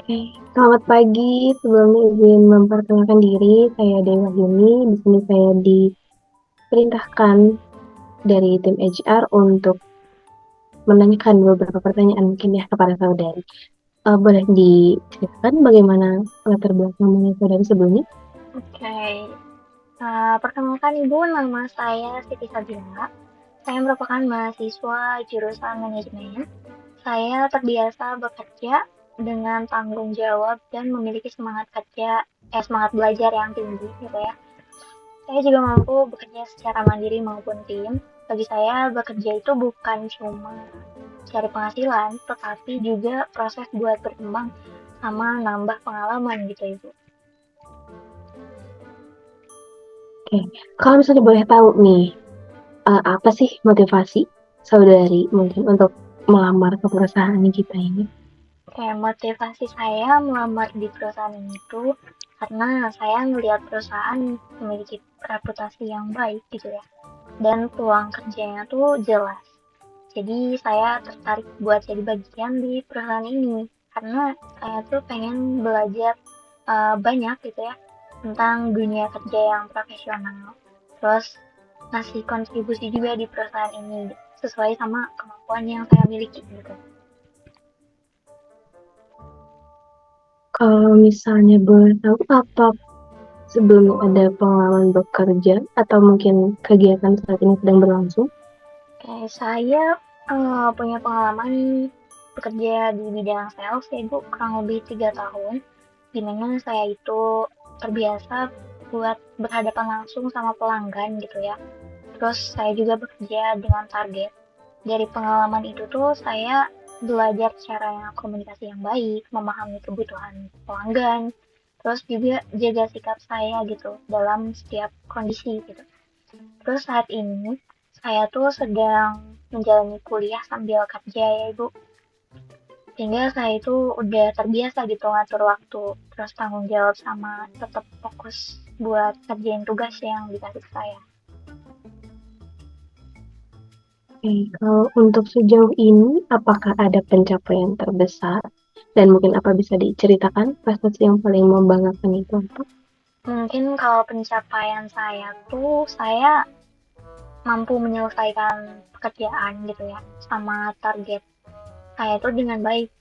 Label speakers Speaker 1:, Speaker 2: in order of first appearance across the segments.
Speaker 1: Oke, selamat pagi. Sebelumnya izin memperkenalkan diri, saya Dewa Yuni. Di sini saya diperintahkan dari tim HR untuk menanyakan beberapa pertanyaan mungkin ya kepada saudari. Boleh diceritakan bagaimana latar belakang mengenai saudari sebelumnya?
Speaker 2: Oke, perkenalkan Ibu, nama saya Siti Sabila. Saya merupakan mahasiswa jurusan manajemen. Saya terbiasa bekerja dengan tanggung jawab dan memiliki semangat belajar yang tinggi gitu ya. Saya juga mampu bekerja secara mandiri maupun tim. Bagi saya, bekerja itu bukan cuma cari penghasilan, tetapi juga proses buat berkembang sama nambah pengalaman gitu Ibu.
Speaker 1: Oke, kalau misalnya boleh tahu nih, apa sih motivasi saudari mungkin untuk melamar ke perusahaan kita ini?
Speaker 2: Kayak motivasi saya melamar di perusahaan ini tuh karena saya ngelihat perusahaan memiliki reputasi yang baik gitu ya. Dan peluang kerjanya tuh jelas. Jadi saya tertarik buat jadi bagian di perusahaan ini karena saya tuh pengen belajar banyak gitu ya tentang dunia kerja yang profesional. Terus ngasih kontribusi juga di perusahaan ini sesuai sama kemampuan yang saya miliki gitu.
Speaker 1: Kalau misalnya boleh tahu apa sebelumnya ada pengalaman bekerja atau mungkin kegiatan saat ini sedang berlangsung?
Speaker 2: Oke, saya punya pengalaman bekerja di bidang sales ya Bu, kurang lebih 3 tahun, di mana saya itu terbiasa buat berhadapan langsung sama pelanggan gitu ya. Terus saya juga bekerja dengan target. Dari pengalaman itu tuh saya belajar cara komunikasi yang baik, memahami kebutuhan pelanggan, terus juga jaga sikap saya gitu dalam setiap kondisi gitu. Terus saat ini saya tuh sedang menjalani kuliah sambil kerja ya Ibu. Sehingga saya itu udah terbiasa gitu ngatur waktu, terus tanggung jawab sama tetap fokus buat kerjain tugas yang dikasih ke saya.
Speaker 1: Oke, kalau untuk sejauh ini, apakah ada pencapaian terbesar? Dan mungkin apa bisa diceritakan prestasi yang paling membanggakan itu apa?
Speaker 2: Mungkin kalau pencapaian saya tuh saya mampu menyelesaikan pekerjaan gitu ya sama target saya tuh dengan baik.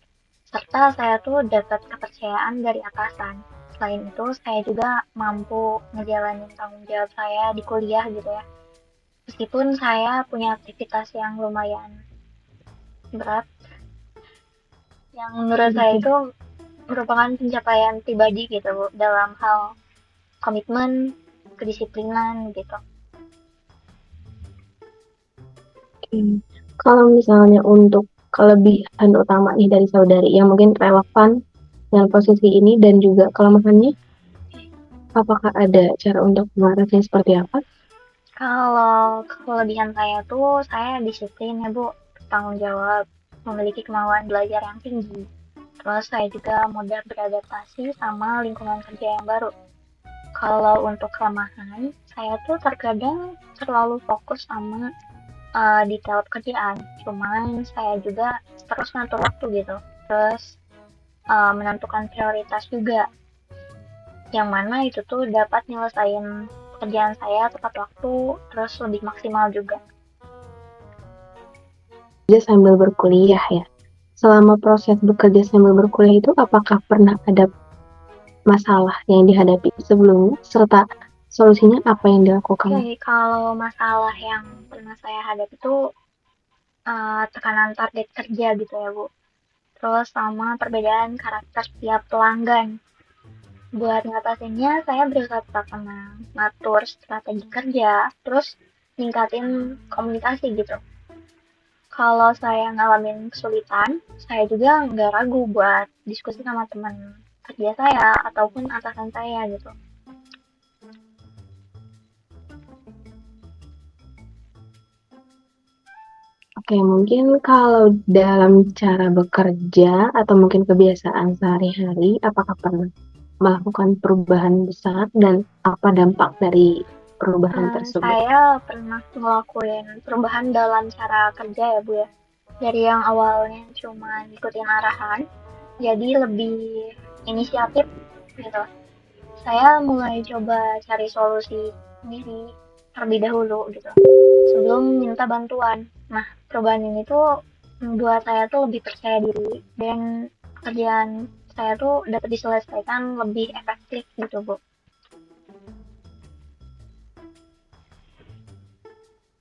Speaker 2: Serta saya tuh dapat kepercayaan dari atasan. Selain itu, saya juga mampu ngejalanin tanggung jawab saya di kuliah gitu ya. Meskipun saya punya aktivitas yang lumayan berat, yang menurut saya
Speaker 1: Oke,
Speaker 2: itu merupakan pencapaian pribadi gitu Bu, dalam hal komitmen, kedisiplinan gitu.
Speaker 1: oke. Kalau misalnya untuk kelebihan utama nih dari saudari yang mungkin relevan dengan posisi ini dan juga kelemahannya, apakah ada cara untuk mengatasinya seperti apa?
Speaker 2: Kalau kelebihan saya tuh saya disiplin ya Bu, tanggung jawab, memiliki kemauan belajar yang tinggi. Terus saya juga mudah beradaptasi sama lingkungan kerja yang baru. Kalau untuk kelemahan, saya tuh terkadang terlalu fokus sama detail pekerjaan. Cuman saya juga terus ngatur waktu gitu. Terus menentukan prioritas juga. Yang mana itu tuh dapat nyelesain pekerjaan saya tepat waktu, terus lebih maksimal juga.
Speaker 1: Bekerja sambil berkuliah ya. Selama proses bekerja sambil berkuliah itu apakah pernah ada masalah yang dihadapi sebelumnya serta solusinya apa yang dilakukan?
Speaker 2: Oke, kalau masalah yang pernah saya hadapi itu tekanan target kerja gitu ya Bu. Terus sama perbedaan karakter tiap pelanggan. Buat ngatasinnya, saya berusaha tetap tenang, ngatur strategi kerja, terus ningkatin komunikasi gitu. Kalau saya ngalamin kesulitan, saya juga nggak ragu buat diskusi sama teman kerja saya ataupun atasan saya gitu.
Speaker 1: Oke, mungkin kalau dalam cara bekerja atau mungkin kebiasaan sehari-hari, apakah pernah melakukan perubahan besar dan apa dampak dari perubahan tersebut?
Speaker 2: Saya pernah ngelakuin perubahan dalam cara kerja ya Bu ya. Dari yang awalnya cuma ngikutin arahan, jadi lebih inisiatif gitu. Saya mulai coba cari solusi sendiri terlebih dahulu gitu sebelum minta bantuan. Nah, perubahan ini tuh membuat saya tuh lebih percaya diri dan pekerjaan saya tuh dapat diselesaikan lebih efektif gitu, Bu.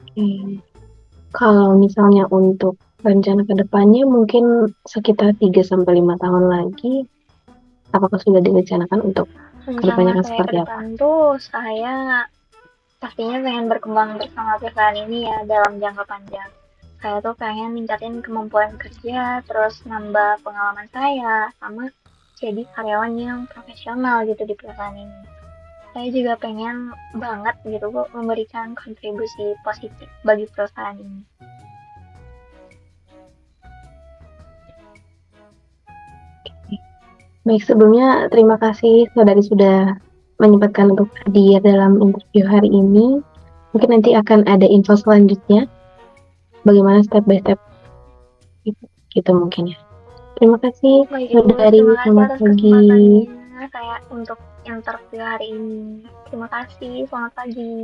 Speaker 1: Oke. Kalau misalnya untuk rencana ke depannya mungkin sekitar 3 sampai 5 tahun lagi, apakah sudah direncanakan untuk ke depannya
Speaker 2: Rencana
Speaker 1: akan
Speaker 2: saya ke
Speaker 1: seperti apa?
Speaker 2: depan tuh saya pastinya pengen berkembang bersama perusahaan ini ya dalam jangka panjang. Saya tuh pengen ningkatin kemampuan kerja, terus nambah pengalaman saya, sama jadi karyawan yang profesional gitu di perusahaan ini. Saya juga pengen banget gitu Bu memberikan kontribusi positif bagi perusahaan ini.
Speaker 1: Baik, sebelumnya terima kasih saudari sudah menyempatkan untuk hadir dalam interview hari ini. Mungkin nanti akan ada info selanjutnya, bagaimana step by step gitu, gitu mungkin ya. Terima kasih
Speaker 2: Baik Ibu,
Speaker 1: saudari,
Speaker 2: terima kasih
Speaker 1: selamat
Speaker 2: atas
Speaker 1: pagi.
Speaker 2: kesempatannya saya untuk interview hari ini. Terima kasih, selamat pagi.